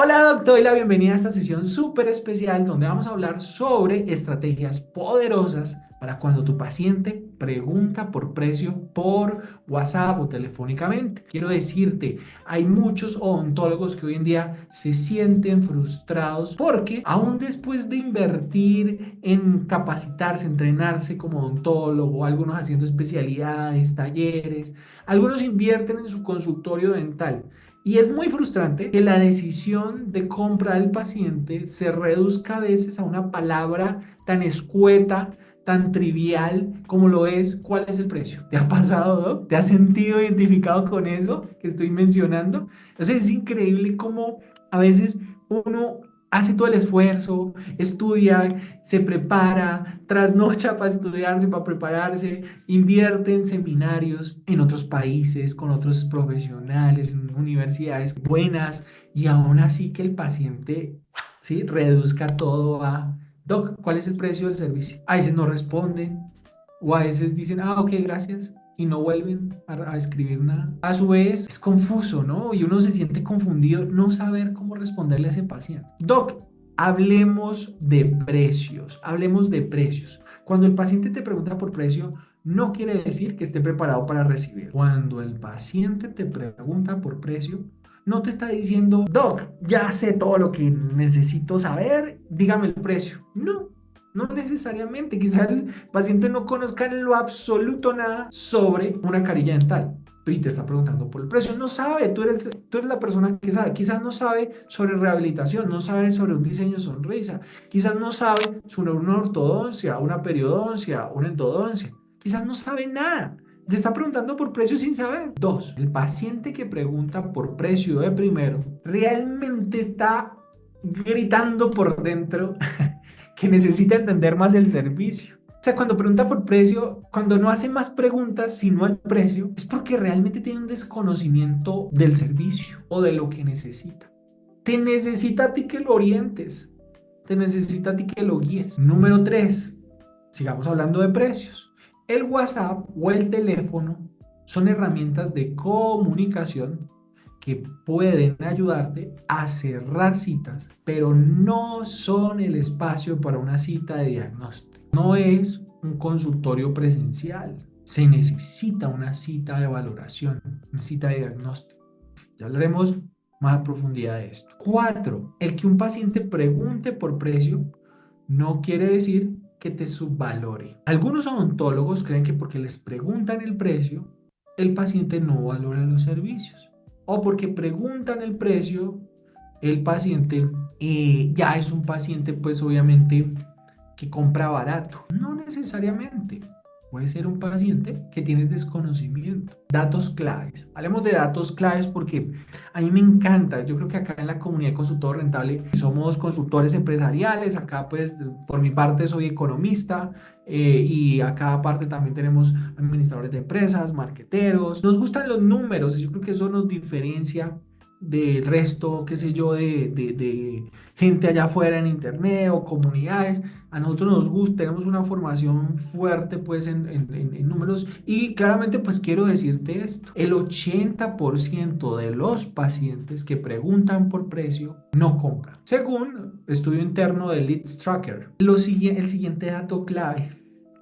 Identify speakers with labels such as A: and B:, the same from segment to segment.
A: Hola, doctor, y la bienvenida a esta sesión súper especial donde vamos a hablar sobre estrategias poderosas para cuando tu paciente pregunta por precio por WhatsApp o telefónicamente. Quiero decirte, hay muchos odontólogos que hoy en día se sienten frustrados porque aún después de invertir en capacitarse, entrenarse como odontólogo, algunos haciendo especialidades, talleres, algunos invierten en su consultorio dental. Y es muy frustrante que la decisión de compra del paciente se reduzca a veces a una palabra tan escueta, tan trivial como lo es ¿cuál es el precio? ¿Te ha pasado, Doc? ¿Te has sentido identificado con eso que estoy mencionando? O sea, es increíble cómo a veces uno hace todo el esfuerzo, estudia, se prepara, trasnocha para estudiarse, para prepararse, invierte en seminarios en otros países, con otros profesionales, en universidades buenas, y aún así que el paciente, ¿sí?, reduzca todo a, Doc, ¿cuál es el precio del servicio? A veces no responden, o a veces dicen, ah, ok, gracias, y no vuelven a escribir nada. A su vez, es confuso, ¿no? Y uno se siente confundido, no saber cómo responderle a ese paciente. Doc, hablemos de precios, hablemos de precios. Cuando el paciente te pregunta por precio, no quiere decir que esté preparado para recibir. Cuando el paciente te pregunta por precio, no te está diciendo, Doc, ya sé todo lo que necesito saber, dígame el precio. No, no necesariamente. Quizá el paciente no conozca en lo absoluto nada sobre una carilla dental y te está preguntando por el precio. No sabe, tú eres la persona que sabe. Quizás no sabe sobre rehabilitación, no sabe sobre un diseño de sonrisa, quizás no sabe sobre una ortodoncia, una periodoncia, una endodoncia. Quizás no sabe nada. Te está preguntando por precio sin saber. Dos, el paciente que pregunta por precio de primero realmente está gritando por dentro que necesita entender más el servicio. O sea, cuando pregunta por precio, cuando no hace más preguntas sino el precio, es porque realmente tiene un desconocimiento del servicio o de lo que necesita. Te necesita a ti que lo orientes, te necesita a ti que lo guíes. Número 3, sigamos hablando de precios. El WhatsApp o el teléfono son herramientas de comunicación que pueden ayudarte a cerrar citas, pero no son el espacio para una cita de diagnóstico. No es un consultorio presencial. Se necesita una cita de valoración, una cita de diagnóstico. Ya hablaremos más a profundidad de esto. 4, el que un paciente pregunte por precio no quiere decir que te subvalore. Algunos odontólogos creen que porque les preguntan el precio, el paciente no valora los servicios. O porque preguntan el precio, el paciente ya es un paciente, pues obviamente, que compra barato. No necesariamente. Puede ser un paciente que tiene desconocimiento. Datos claves. Hablemos de datos claves porque a mí me encanta. Yo creo que acá en la comunidad de consultor rentable somos consultores empresariales. Acá pues por mi parte soy economista y acá aparte también tenemos administradores de empresas, marqueteros. Nos gustan los números y yo creo que eso nos diferencia del resto, qué sé yo, de gente allá afuera en internet o comunidades. A nosotros nos gusta, tenemos una formación fuerte pues en números y claramente pues quiero decirte esto, el 80% de los pacientes que preguntan por precio no compran, según estudio interno de Leads Tracker. El siguiente dato clave.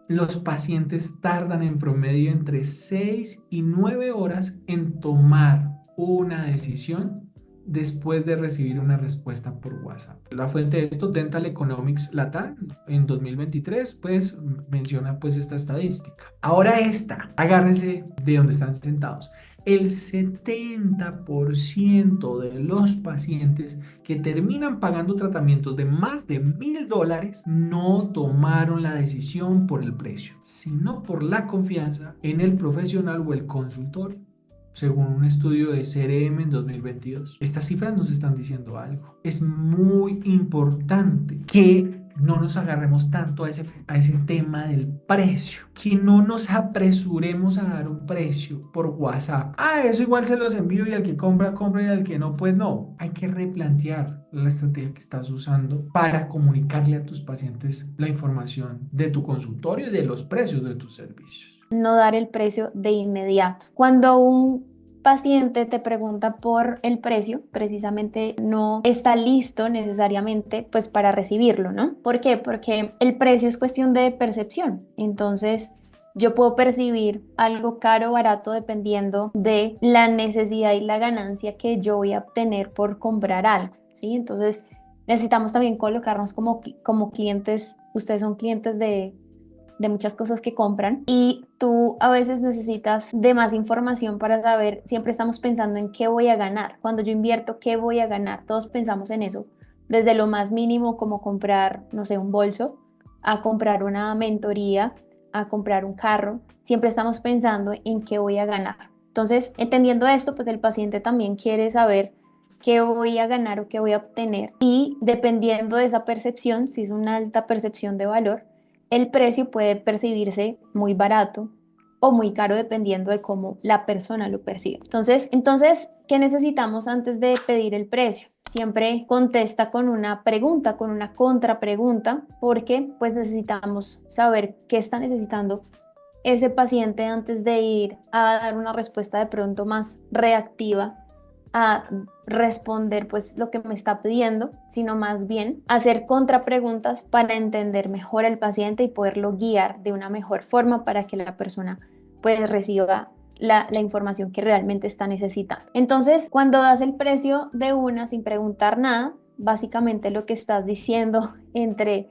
A: Los pacientes tardan en promedio entre 6 y 9 horas en tomar una decisión después de recibir una respuesta por WhatsApp. La fuente de esto, Dental Economics Latam, en 2023, pues menciona pues esta estadística. Ahora esta, agárrense de donde están sentados. El 70% de los pacientes que terminan pagando tratamientos de más de $1,000 no tomaron la decisión por el precio, sino por la confianza en el profesional o el consultor, según un estudio de CRM en 2022. Estas cifras nos están diciendo algo. Es muy importante que no nos agarremos tanto a ese tema del precio, que no nos apresuremos a dar un precio por WhatsApp. Ah, eso igual se los envío y al que compra, compra y al que no, pues no. Hay que replantear la estrategia que estás usando para comunicarle a tus pacientes la información de tu consultorio y de los precios de tus servicios.
B: No dar el precio de inmediato. Cuando un paciente te pregunta por el precio, precisamente no está listo necesariamente pues para recibirlo, ¿no? ¿Por qué? Porque el precio es cuestión de percepción. Entonces, yo puedo percibir algo caro o barato dependiendo de la necesidad y la ganancia que yo voy a obtener por comprar algo, ¿sí? Entonces, necesitamos también colocarnos como clientes. Ustedes son clientes de muchas cosas que compran y tú a veces necesitas de más información para saber, siempre estamos pensando en qué voy a ganar, cuando yo invierto, qué voy a ganar, todos pensamos en eso, desde lo más mínimo como comprar, no sé, un bolso, a comprar una mentoría, a comprar un carro, siempre estamos pensando en qué voy a ganar. Entonces, entendiendo esto, pues el paciente también quiere saber qué voy a ganar o qué voy a obtener y dependiendo de esa percepción, si es una alta percepción de valor, el precio puede percibirse muy barato o muy caro dependiendo de cómo la persona lo percibe. Entonces, ¿qué necesitamos antes de pedir el precio? Siempre contesta con una pregunta, con una contrapregunta, porque pues necesitamos saber qué está necesitando ese paciente antes de ir a dar una respuesta de pronto más reactiva a responder pues lo que me está pidiendo, sino más bien hacer contrapreguntas para entender mejor al paciente y poderlo guiar de una mejor forma para que la persona pues reciba la información que realmente está necesitando. Entonces, cuando das el precio de una sin preguntar nada, básicamente lo que estás diciendo entre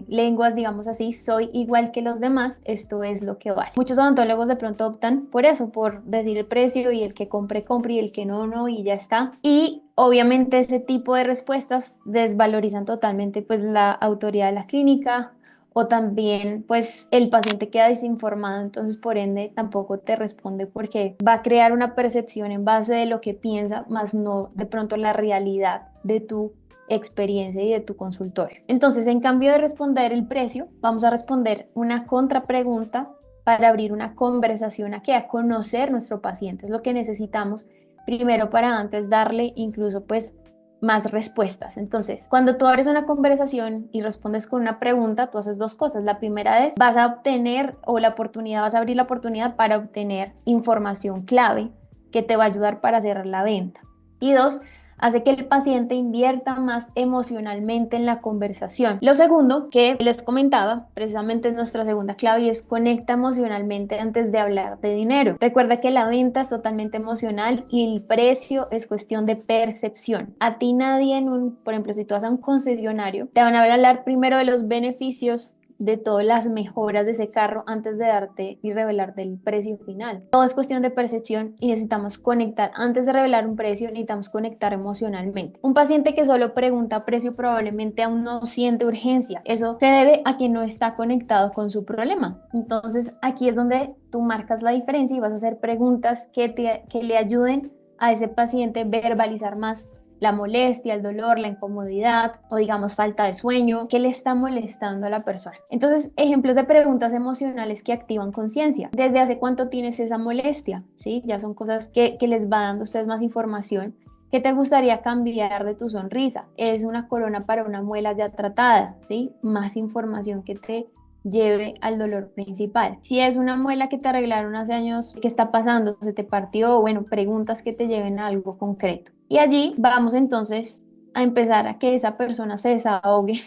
B: lenguas, digamos así, soy igual que los demás, esto es lo que vale. Muchos odontólogos de pronto optan por eso, por decir el precio y el que compre, compre y el que no, no y ya está. Y obviamente ese tipo de respuestas desvalorizan totalmente pues la autoridad de la clínica o también pues el paciente queda desinformado, entonces por ende tampoco te responde porque va a crear una percepción en base de lo que piensa, más no de pronto la realidad de tu experiencia y de tu consultorio. Entonces, en cambio de responder el precio, vamos a responder una contrapregunta para abrir una conversación a conocer nuestro paciente. Es lo que necesitamos primero para antes darle incluso pues más respuestas. Entonces, cuando tú abres una conversación y respondes con una pregunta, tú haces dos cosas. La primera es, vas a obtener o la oportunidad, vas a abrir la oportunidad para obtener información clave que te va a ayudar para cerrar la venta. Y dos, hace que el paciente invierta más emocionalmente en la conversación. Lo segundo que les comentaba, precisamente es nuestra segunda clave y es conecta emocionalmente antes de hablar de dinero. Recuerda que la venta es totalmente emocional y el precio es cuestión de percepción. A ti nadie por ejemplo, si tú vas a un concesionario, te van a hablar primero de los beneficios de todas las mejoras de ese carro antes de darte y revelarte el precio final. Todo es cuestión de percepción y necesitamos conectar. Antes de revelar un precio, necesitamos conectar emocionalmente. Un paciente que solo pregunta precio probablemente aún no siente urgencia. Eso se debe a que no está conectado con su problema. Entonces, aquí es donde tú marcas la diferencia y vas a hacer preguntas que le ayuden a ese paciente verbalizar más la molestia, el dolor, la incomodidad o digamos falta de sueño, ¿qué le está molestando a la persona? Entonces, ejemplos de preguntas emocionales que activan conciencia. ¿Desde hace cuánto tienes esa molestia? ¿Sí? Ya son cosas que les va dando a ustedes más información. ¿Qué te gustaría cambiar de tu sonrisa? ¿Es una corona para una muela ya tratada? ¿Sí? Más información que te lleve al dolor principal. Si es una muela que te arreglaron hace años, ¿qué está pasando? ¿Se te partió? Bueno, preguntas que te lleven a algo concreto. Y allí vamos entonces a empezar a que esa persona se desahogue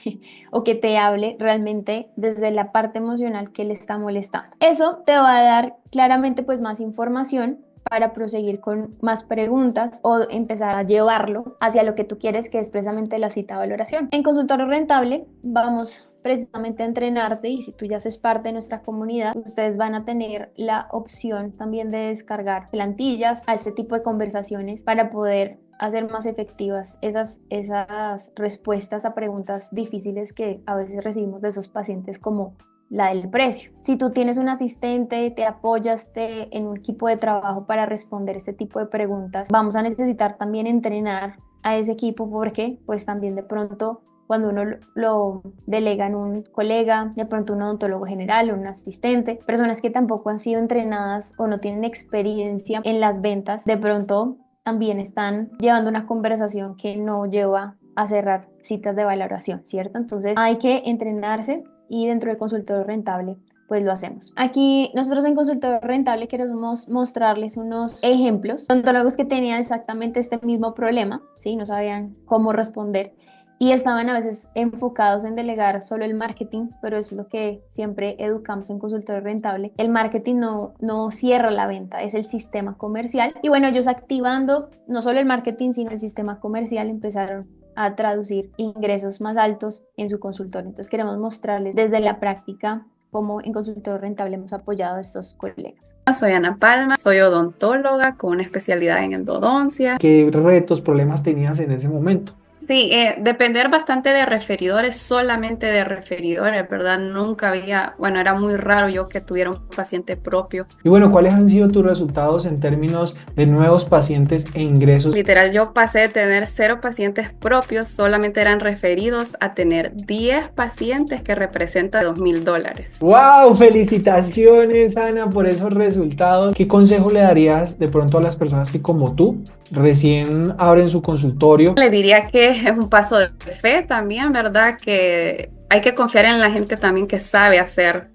B: o que te hable realmente desde la parte emocional que le está molestando. Eso te va a dar claramente pues más información para proseguir con más preguntas o empezar a llevarlo hacia lo que tú quieres, que es precisamente la cita de valoración. En consultorio rentable vamos precisamente a entrenarte y si tú ya haces parte de nuestra comunidad, ustedes van a tener la opción también de descargar plantillas a este tipo de conversaciones para poder hacer más efectivas esas respuestas a preguntas difíciles que a veces recibimos de esos pacientes como la del precio. Si tú tienes un asistente, te apoyas en un equipo de trabajo para responder este tipo de preguntas, vamos a necesitar también entrenar a ese equipo porque pues también de pronto cuando uno lo delega en un colega, de pronto un odontólogo general, un asistente, personas que tampoco han sido entrenadas o no tienen experiencia en las ventas, de pronto también están llevando una conversación que no lleva a cerrar citas de valoración, ¿cierto? Entonces hay que entrenarse y dentro del consultorio rentable pues lo hacemos. Aquí nosotros en Consultorio Rentable queremos mostrarles unos ejemplos de odontólogos que tenían exactamente este mismo problema, ¿sí? No sabían cómo responder y estaban a veces enfocados en delegar solo el marketing, pero eso es lo que siempre educamos en Consultorio Rentable. El marketing no cierra la venta, es el sistema comercial. Y bueno, ellos activando no solo el marketing, sino el sistema comercial empezaron a traducir ingresos más altos en su consultorio. Entonces queremos mostrarles desde la práctica cómo en Consultorio Rentable hemos apoyado a estos colegas.
C: Soy Ana Palma, soy odontóloga con una especialidad en endodoncia.
A: ¿Qué retos, problemas tenías en ese momento?
C: Sí, depender bastante de referidores, solamente de referidores, ¿verdad? Nunca había, bueno, era muy raro yo que tuviera un paciente propio.
A: Y bueno, ¿cuáles han sido tus resultados en términos de nuevos pacientes e ingresos?
C: Literal, yo pasé de tener 0 pacientes propios, solamente eran referidos, a tener 10 pacientes que representan $2,000.
A: ¡Wow! Felicitaciones, Ana, por esos resultados. ¿Qué consejo le darías de pronto a las personas que, como tú, recién abren su consultorio?
C: Le diría que es un paso de fe también, ¿verdad? Que hay que confiar en la gente también que sabe hacer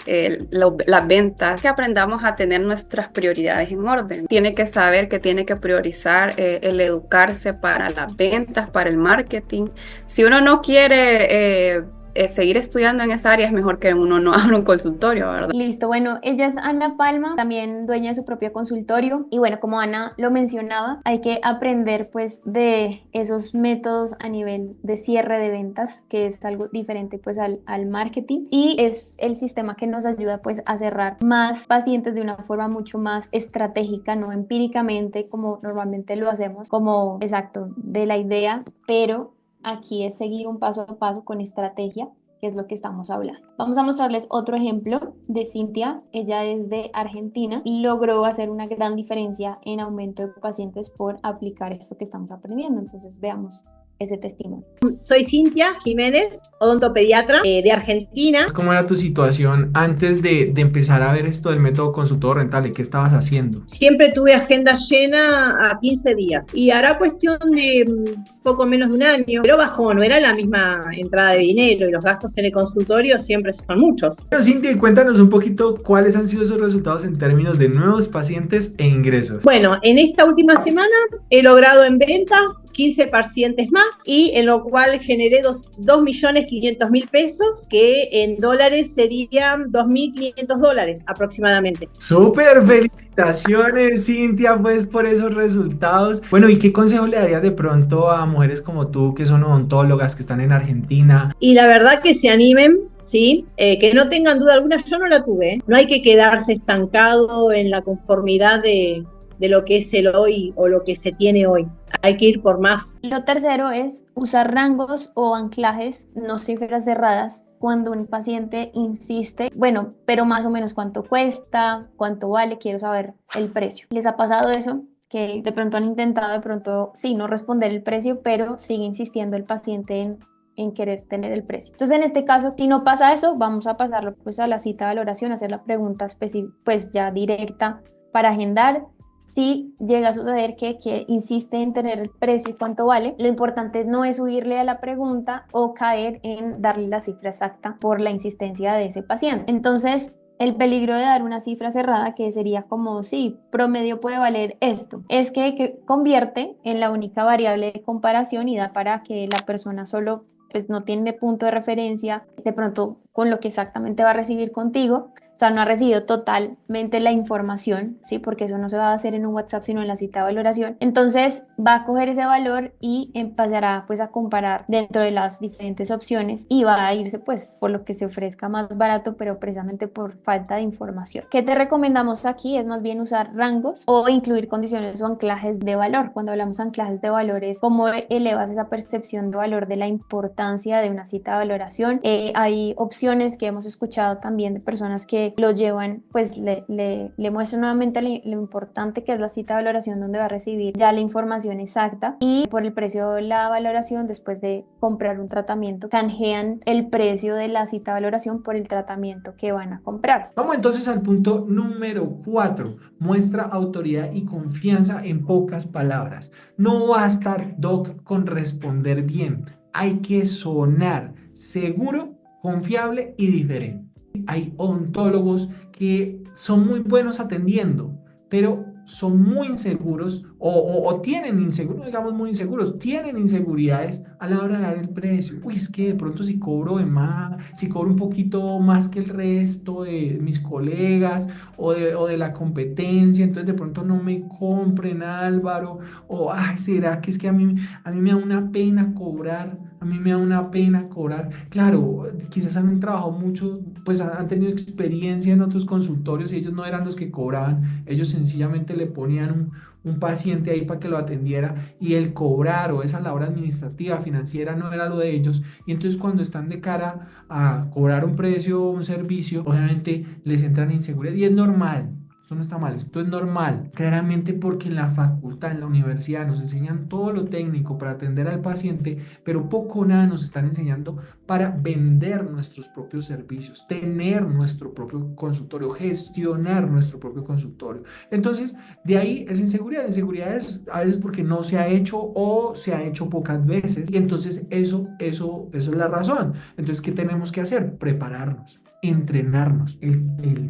C: las ventas, que aprendamos a tener nuestras prioridades en orden. Tiene que saber que tiene que priorizar el educarse para las ventas, para el marketing. Si uno no quiere seguir estudiando en esa área, es mejor que uno no abra un consultorio, ¿verdad?
B: Listo, bueno, ella es Ana Palma, también dueña de su propio consultorio y bueno, como Ana lo mencionaba, hay que aprender pues de esos métodos a nivel de cierre de ventas, que es algo diferente pues al marketing y es el sistema que nos ayuda pues a cerrar más pacientes de una forma mucho más estratégica, no empíricamente como normalmente lo hacemos, como exacto de la idea, pero aquí es seguir un paso a paso con estrategia, que es lo que estamos hablando. Vamos a mostrarles otro ejemplo de Cintia. Ella es de Argentina y logró hacer una gran diferencia en aumento de pacientes por aplicar esto que estamos aprendiendo. Entonces veamos ese testimonio.
D: Soy Cintia Jiménez, odontopediatra de Argentina.
A: ¿Cómo era tu situación antes de empezar a ver esto del método consultorio rentable? ¿Qué estabas haciendo?
D: Siempre tuve agenda llena a 15 días y hará cuestión de poco menos de un año, pero bajó, no era la misma entrada de dinero y los gastos en el consultorio siempre son muchos.
A: Bueno, Cintia, cuéntanos un poquito cuáles han sido esos resultados en términos de nuevos pacientes e ingresos.
D: Bueno, en esta última semana he logrado en ventas 15 pacientes más y en lo cual generé 2.500.000 pesos, que en dólares serían $2.500 aproximadamente.
A: Súper, felicitaciones, Cintia, pues por esos resultados. Bueno, ¿y qué consejo le darías de pronto a mujeres como tú que son odontólogas, que están en Argentina?
D: Y la verdad que se animen, ¿sí? Que no tengan duda alguna, yo no la tuve, ¿eh? No hay que quedarse estancado en la conformidad de lo que es el hoy o lo que se tiene hoy. Hay que ir por más.
B: Lo tercero es usar rangos o anclajes, no cifras cerradas, cuando un paciente insiste, bueno, pero más o menos cuánto cuesta, cuánto vale, quiero saber el precio. ¿Les ha pasado eso? Que de pronto han intentado, de pronto, sí, no responder el precio, pero sigue insistiendo el paciente en querer tener el precio. Entonces, en este caso, si no pasa eso, vamos a pasarlo pues a la cita de valoración, hacer la pregunta específica, pues ya directa para agendar. Si llega a suceder que insiste en tener el precio y cuánto vale, lo importante no es huirle a la pregunta o caer en darle la cifra exacta por la insistencia de ese paciente. Entonces, el peligro de dar una cifra cerrada, que sería como, sí, promedio puede valer esto, es que convierte en la única variable de comparación y da para que la persona solo pues no tiene punto de referencia de pronto con lo que exactamente va a recibir contigo. O sea, no ha recibido totalmente la información, ¿sí? Porque eso no se va a hacer en un WhatsApp, sino en la cita de valoración. Entonces, va a coger ese valor y empezará, pues, a comparar dentro de las diferentes opciones y va a irse, pues, por lo que se ofrezca más barato, pero precisamente por falta de información. ¿Qué te recomendamos aquí? Es más bien usar rangos o incluir condiciones o anclajes de valor. Cuando hablamos de anclajes de valores, ¿cómo elevas esa percepción de valor de la importancia de una cita de valoración? Hay opciones que hemos escuchado también de personas que lo llevan, pues le muestran nuevamente lo importante que es la cita de valoración, donde va a recibir ya la información exacta y por el precio de la valoración, después de comprar un tratamiento, canjean el precio de la cita de valoración por el tratamiento que van a comprar.
A: Vamos entonces al punto número 4. Muestra autoridad y confianza en pocas palabras. No basta, Doc, con responder bien. Hay que sonar seguro, confiable y diferente. Hay odontólogos que son muy buenos atendiendo, pero son muy inseguros o tienen inseguros, digamos muy inseguros, tienen inseguridades a la hora de dar el precio. Uy, es que de pronto si cobro de más, si cobro un poquito más que el resto de mis colegas o de la competencia, entonces de pronto no me compren, Álvaro, o ay, ¿será que es que a mí me da una pena cobrar? A mí me da una pena cobrar. Claro, quizás han trabajado mucho, pues han tenido experiencia en otros consultorios y ellos no eran los que cobraban, ellos sencillamente le ponían un paciente ahí para que lo atendiera y el cobrar o esa labor administrativa, financiera no era lo de ellos. Y entonces cuando están de cara a cobrar un precio, un servicio, obviamente les entran inseguridad y es normal. Esto no está mal, esto es normal, claramente porque en la facultad, en la universidad nos enseñan todo lo técnico para atender al paciente, pero poco o nada nos están enseñando para vender nuestros propios servicios, tener nuestro propio consultorio, gestionar nuestro propio consultorio. Entonces, de ahí es inseguridad. Inseguridad es a veces porque no se ha hecho o se ha hecho pocas veces. Y entonces eso es la razón. Entonces, ¿qué tenemos que hacer? Prepararnos, entrenarnos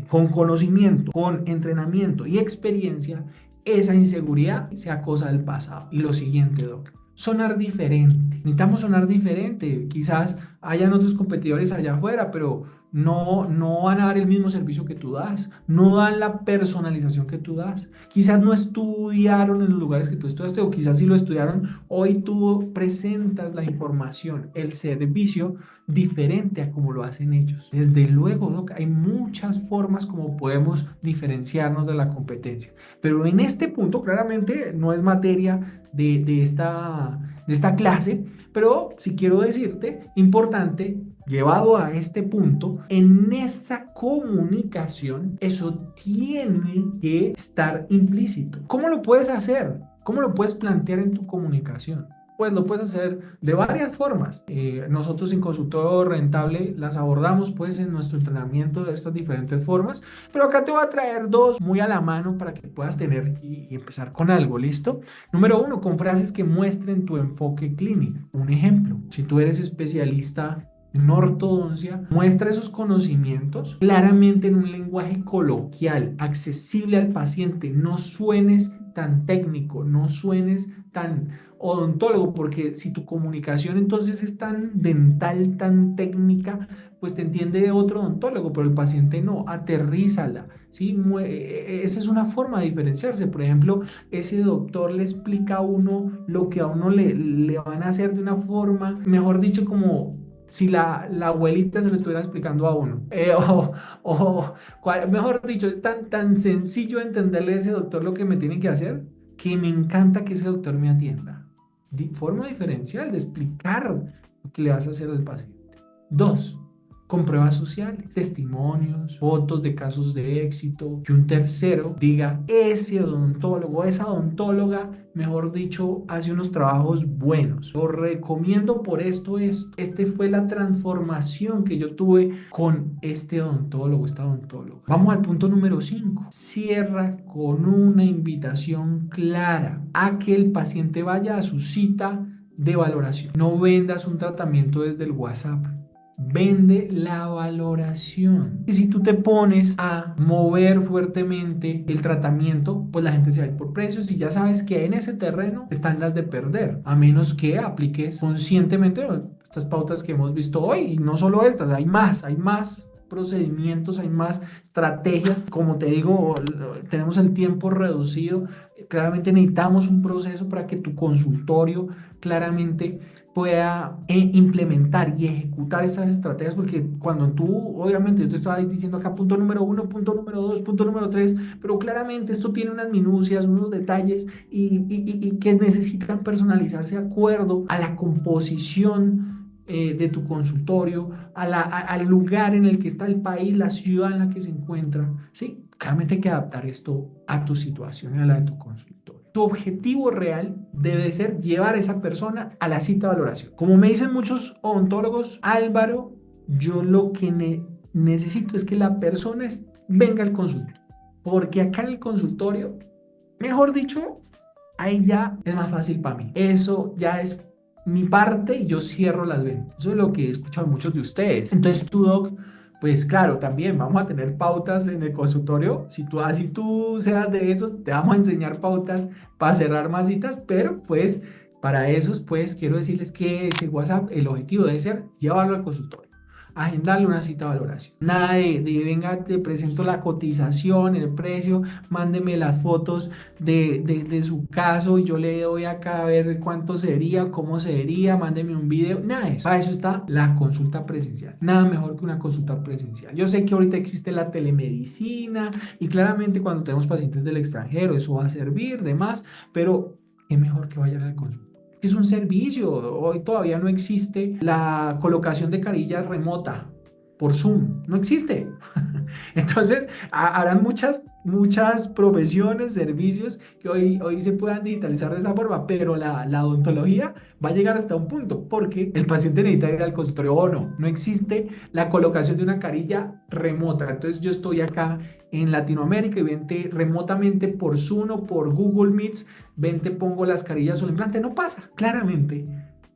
A: con conocimiento, con entrenamiento y experiencia. Esa inseguridad sea cosa del pasado. Y lo siguiente, Doc, sonar diferente. Necesitamos sonar diferente. Quizás hayan otros competidores allá afuera, pero no van a dar el mismo servicio que tú das, no dan la personalización que tú das. Quizás no estudiaron en los lugares que tú estudiaste, o quizás sí lo estudiaron. Hoy tú presentas la información, el servicio diferente a como lo hacen ellos. Desde luego, Doc, hay muchas formas como podemos diferenciarnos de la competencia, pero en este punto claramente no es materia de esta clase, pero si quiero decirte, importante, llevado a este punto, en esa comunicación, eso tiene que estar implícito. ¿Cómo lo puedes hacer? ¿Cómo lo puedes plantear en tu comunicación? Pues lo puedes hacer de varias formas. Nosotros en Consultorio Rentable las abordamos pues en nuestro entrenamiento de estas diferentes formas, pero acá te voy a traer dos muy a la mano para que puedas tener y empezar con algo, ¿listo? Número uno, con frases que muestren tu enfoque clínico. Un ejemplo, si tú eres especialista en ortodoncia, muestra esos conocimientos claramente en un lenguaje coloquial, accesible al paciente. No suenes tan técnico, no suenes tan odontólogo, porque si tu comunicación entonces es tan dental, tan técnica, pues te entiende otro odontólogo, pero el paciente no. Aterrízala, ¿sí? Esa es una forma de diferenciarse. Por ejemplo, ese doctor le explica a uno lo que a uno le van a hacer de una forma, mejor dicho, como si la abuelita se lo estuviera explicando a uno. Mejor dicho, es tan sencillo entenderle a ese doctor lo que me tiene que hacer, que me encanta que ese doctor me atienda. Forma diferencial de explicar lo que le vas a hacer al paciente. Dos, con pruebas sociales, testimonios, fotos de casos de éxito, que un tercero diga, ese odontólogo, esa odontóloga, mejor dicho, hace unos trabajos buenos. Lo recomiendo por esto. Este fue la transformación que yo tuve con este odontólogo, esta odontóloga. Vamos al punto número 5. Cierra con una invitación clara a que el paciente vaya a su cita de valoración. No vendas un tratamiento desde el WhatsApp. Vende la valoración. Y si tú te pones a mover fuertemente el tratamiento, pues la gente se va a ir por precios y ya sabes que en ese terreno están las de perder, a menos que apliques conscientemente estas pautas que hemos visto hoy. Y no solo estas, hay más procedimientos, hay más estrategias. Como te digo, tenemos el tiempo reducido. Claramente necesitamos un proceso para que tu consultorio claramente pueda implementar y ejecutar esas estrategias, porque cuando tú, obviamente, yo te estaba diciendo acá punto número 1, punto número 2, punto número 3, pero claramente esto tiene unas minucias, unos detalles y que necesitan personalizarse de acuerdo a la composición de tu consultorio, al lugar en el que está el país, la ciudad en la que se encuentra. Sí, claramente hay que adaptar esto a tu situación y a la de tu consultorio. Tu objetivo real debe ser llevar a esa persona a la cita de valoración. Como me dicen muchos odontólogos, Álvaro, yo lo que necesito es que la persona venga al consultorio, porque acá en el consultorio, mejor dicho, ahí ya es más fácil para mí. Eso ya es mi parte y yo cierro las ventas. Eso es lo que he escuchado muchos de ustedes. Entonces tú, Doc, pues claro, también vamos a tener pautas en el consultorio. Si tú, así tú seas de esos, te vamos a enseñar pautas para cerrar más citas, pero pues para esos, pues quiero decirles que ese WhatsApp, el objetivo debe ser llevarlo al consultorio, agendarle una cita de valoración. Nada venga, te presento la cotización, el precio, mándeme las fotos de su caso, yo le doy acá a ver cuánto sería, cómo sería, mándeme un video, nada de eso. Para eso está la consulta presencial. Nada mejor que una consulta presencial. Yo sé que ahorita existe la telemedicina y claramente cuando tenemos pacientes del extranjero eso va a servir, demás, pero qué mejor que vayan al consultorio. Es un servicio. Hoy todavía no existe la colocación de carillas remota por Zoom. No existe. Entonces, habrán muchas profesiones, servicios que hoy se puedan digitalizar de esa forma, pero la odontología va a llegar hasta un punto porque el paciente necesita ir al consultorio o no. No existe la colocación de una carilla remota. Entonces, yo estoy acá en Latinoamérica y vente remotamente por Zoom o por Google Meets, vente, pongo las carillas o el implante. No pasa. Claramente,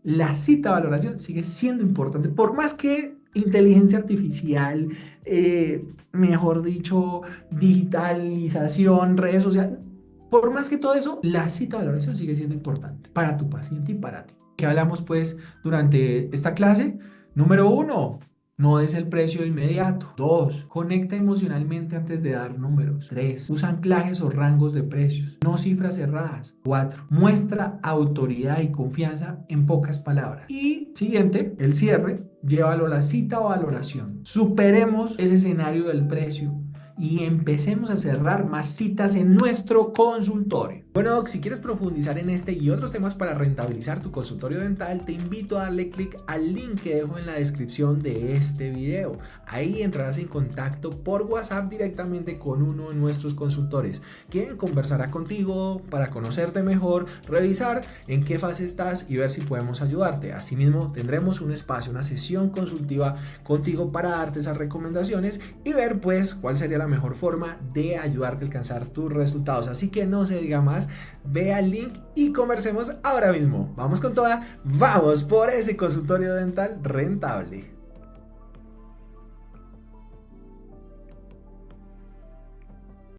A: la cita de valoración sigue siendo importante, por más que inteligencia artificial, mejor dicho, digitalización, redes sociales, por más que todo eso, la cita de valoración sigue siendo importante para tu paciente y para ti. ¿Qué hablamos pues durante esta clase? Número 1. No des el precio de inmediato. 2. Conecta emocionalmente antes de dar números. 3. Usa anclajes o rangos de precios, no cifras cerradas. 4. Muestra autoridad y confianza en pocas palabras. Y siguiente, el cierre, llévalo a la cita o valoración. Superemos ese escenario del precio y empecemos a cerrar más citas en nuestro consultorio. Bueno, Doc, si quieres profundizar en este y otros temas para rentabilizar tu consultorio dental, te invito a darle clic al link que dejo en la descripción de este video. Ahí entrarás en contacto por WhatsApp directamente con uno de nuestros consultores, quien conversará contigo para conocerte mejor, revisar en qué fase estás y ver si podemos ayudarte. Asimismo, tendremos un espacio, una sesión consultiva contigo para darte esas recomendaciones y ver pues cuál sería la mejor forma de ayudarte a alcanzar tus resultados. Así que no se diga más, ve al link y conversemos ahora mismo. Vamos con toda, vamos por ese consultorio dental rentable.